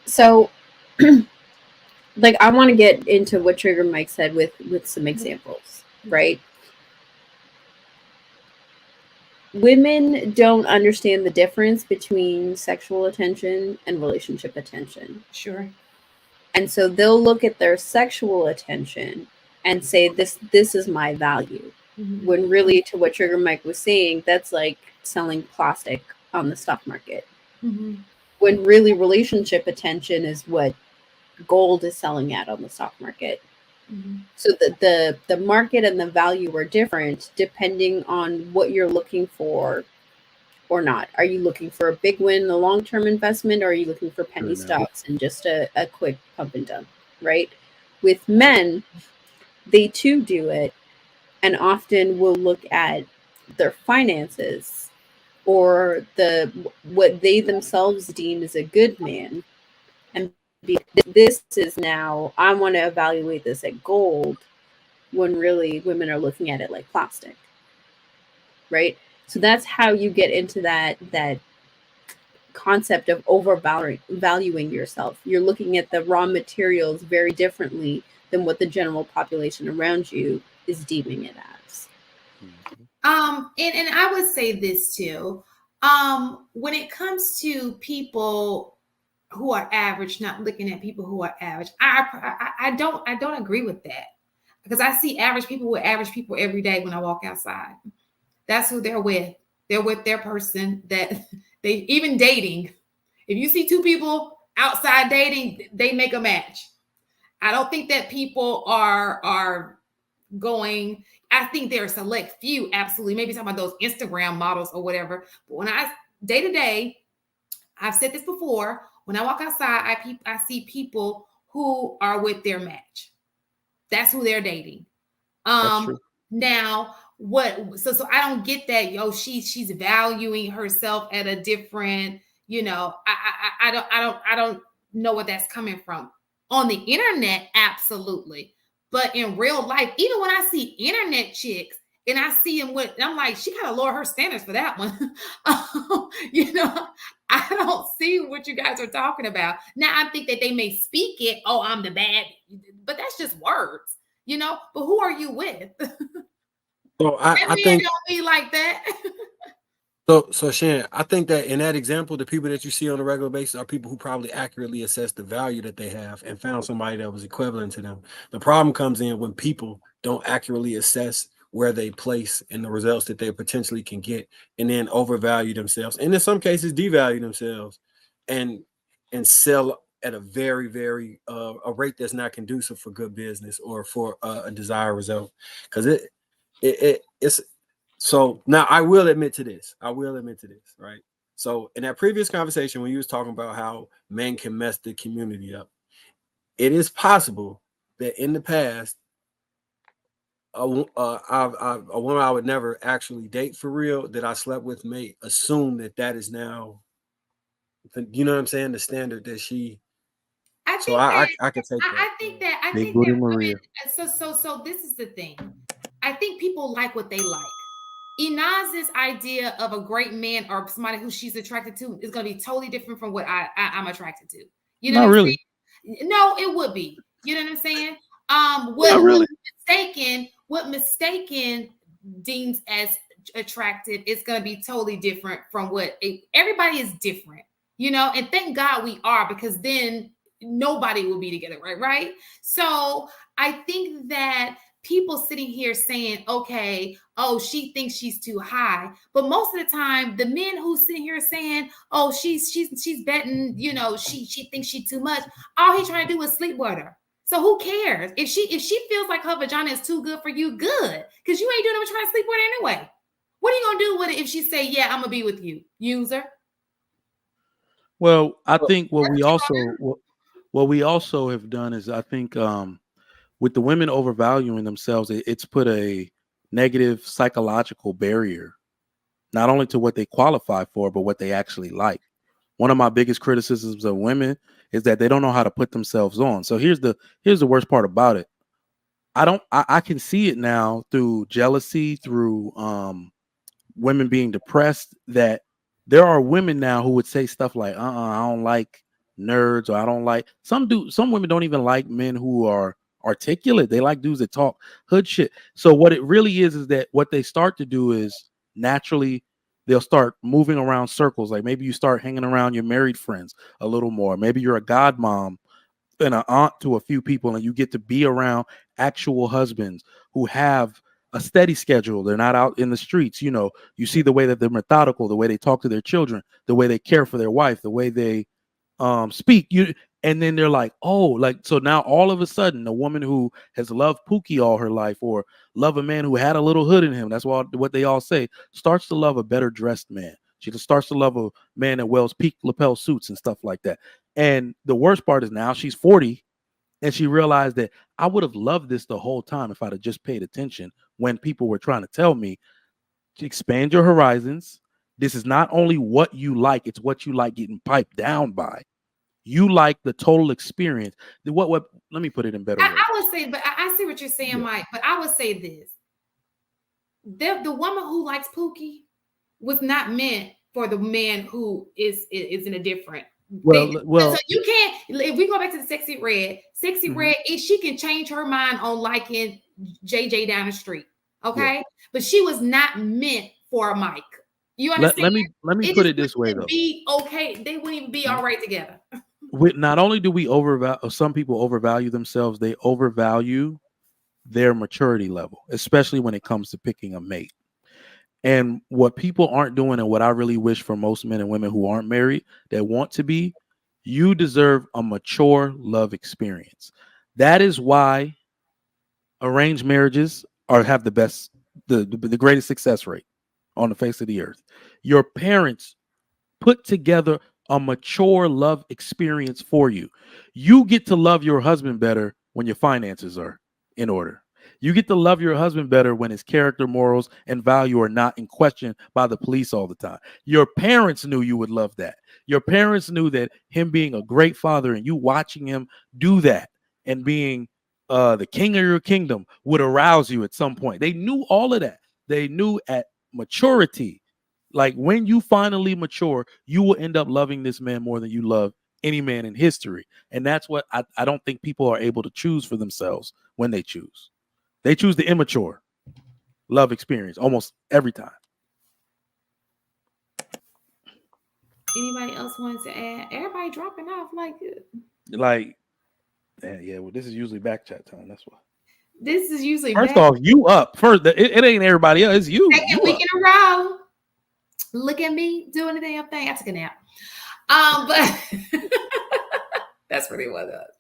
So, like, I want to get into what Trigger Mike said with some examples, right? Women don't understand the difference between sexual attention and relationship attention. Sure. And so they'll look at their sexual attention and say this is my value. Mm-hmm. When really, to what Trigger Mike was saying, that's like selling plastic on the stock market. Mm-hmm. When really relationship attention is what gold is selling at on the stock market. Mm-hmm. So the market and the value are different depending on what you're looking for or not. Are you looking for a big win, a long term investment, or are you looking for penny Good now. stocks and just a quick pump and dump? Right? With men, they too do it and often will look at their finances or what they themselves deem as a good man and be this is now I want to evaluate this at gold when really women are looking at it like plastic, right? So that's how you get into that concept of overvaluing yourself. You're looking at the raw materials very differently than what the general population around you is deeming it as. Mhm. And I would say this too. When it comes to people who are average, not looking at people who are average, I don't agree with that, because I see average people with average people every day when I walk outside. That's who they're with. They're with their person that they even dating. If you see two people outside dating, they make a match. I don't think that people are going. I think there are select few, absolutely. Maybe talking about those Instagram models or whatever. But when I day to day, I've said this before. When I walk outside, I see people who are with their match. That's who they're dating. That's Um, true. now what? So I don't get that. Yo, she's valuing herself at a different. I don't know where that's coming from. On the internet, absolutely, but in real life, even when I see internet chicks and I see them with, I'm like, she gotta lower her standards for that one. you know, I don't see what you guys are talking about. Now I think that they may speak it. Oh, I'm the bad, but that's just words. But who are you with? That So I man think don't be like that. so Shan, I think that in that example, the people that you see on a regular basis are people who probably accurately assess the value that they have and found somebody that was equivalent to them. The problem comes in when people don't accurately assess where they place and the results that they potentially can get, and then overvalue themselves, and in some cases devalue themselves, and sell at a very a rate that's not conducive for good business or for a desired result, because it's so now I will admit to this. I will admit to this, right? So in that previous conversation, when you was talking about how men can mess the community up, it is possible that in the past, a woman I would never actually date for real that I slept with may assume that that is now, you know what I'm saying, the standard that she. I So think that I could take that. I think that I Big think booty that women. Maria. So this is the thing. I think people like what they like. Inaz's idea of a great man or somebody who she's attracted to is going to be totally different from what I'm attracted to. You know Not what I'm really. saying? No, it would be. You know what I'm saying? Not What really. mistaken deems as attractive is going to be totally different from everybody is different. And thank God we are, because then nobody will be together, right? So I think that people sitting here saying, okay, oh, she thinks she's too high. But most of the time, the men who sit here saying, oh, she's betting, she thinks she's too much. All he's trying to do is sleep with her. So who cares? If she feels like her vagina is too good for you, good. Because you ain't doing nothing trying to sleep with her anyway. What are you gonna do with it if she say, yeah, I'm gonna be with you? User. Well, I Well, think what we also have done is I think with the women overvaluing themselves, it's put a negative psychological barrier not only to what they qualify for, but what they actually like. One of my biggest criticisms of women is that they don't know how to put themselves on. So here's the worst part about it. I can see it now through jealousy, through women being depressed, that there are women now who would say stuff like, I don't like nerds, or I don't like some women don't even like men who are articulate. They like dudes that talk hood shit. So what it really is that what they start to do is naturally they'll start moving around circles. Like maybe you start hanging around your married friends a little more. Maybe you're a godmom and an aunt to a few people, and you get to be around actual husbands who have a steady schedule. They're not out in the streets. You know, you see the way that they're methodical, the way they talk to their children, the way they care for their wife, the way they speak. And then they're like, oh, like, so now all of a sudden, a woman who has loved Pookie all her life, or love a man who had a little hood in him, that's what they all say, starts to love a better dressed man. She just starts to love a man that wears peak lapel suits and stuff like that. And the worst part is now she's 40 and she realized that I would have loved this the whole time if I'd have just paid attention when people were trying to tell me to expand your horizons. This is not only what you like, it's what you like getting piped down by. You like the total experience. What let me put it in better words. I would say, but I see what you're saying, Mike, but I would say this. The woman who likes Pookie was not meant for the man who is in a different well, so you can't, if we go back to the Sexy Red, she can change her mind on liking JJ down the street. Okay. But she was not meant for Mike. You understand? Let me put it this way, though. Be okay. They wouldn't even be all right together. Not only do we overvalue, some people overvalue themselves, they overvalue their maturity level, especially when it comes to picking a mate. And what people aren't doing, and what I really wish for most men and women who aren't married that want to be, you deserve a mature love experience. That is why arranged marriages have the greatest success rate on the face of the earth. Your parents put together a mature love experience for you. You get to love your husband better when your finances are in order. You get to love your husband better when his character, morals, and value are not in question by the police all the time. Your parents knew you would love that. Your parents knew that him being a great father and you watching him do that and being the king of your kingdom would arouse you at some point. They knew all of that. They knew at maturity, like when you finally mature, you will end up loving this man more than you love any man in history. And that's what I don't think people are able to choose for themselves when they choose. They choose the immature love experience almost every time. Anybody else wants to add? Everybody dropping off well, this is usually back chat time. That's why. This is usually first off, you up first. It ain't everybody else. It's you. Second week in a row. Look at me doing the damn thing. I took a nap. But that's really what it was.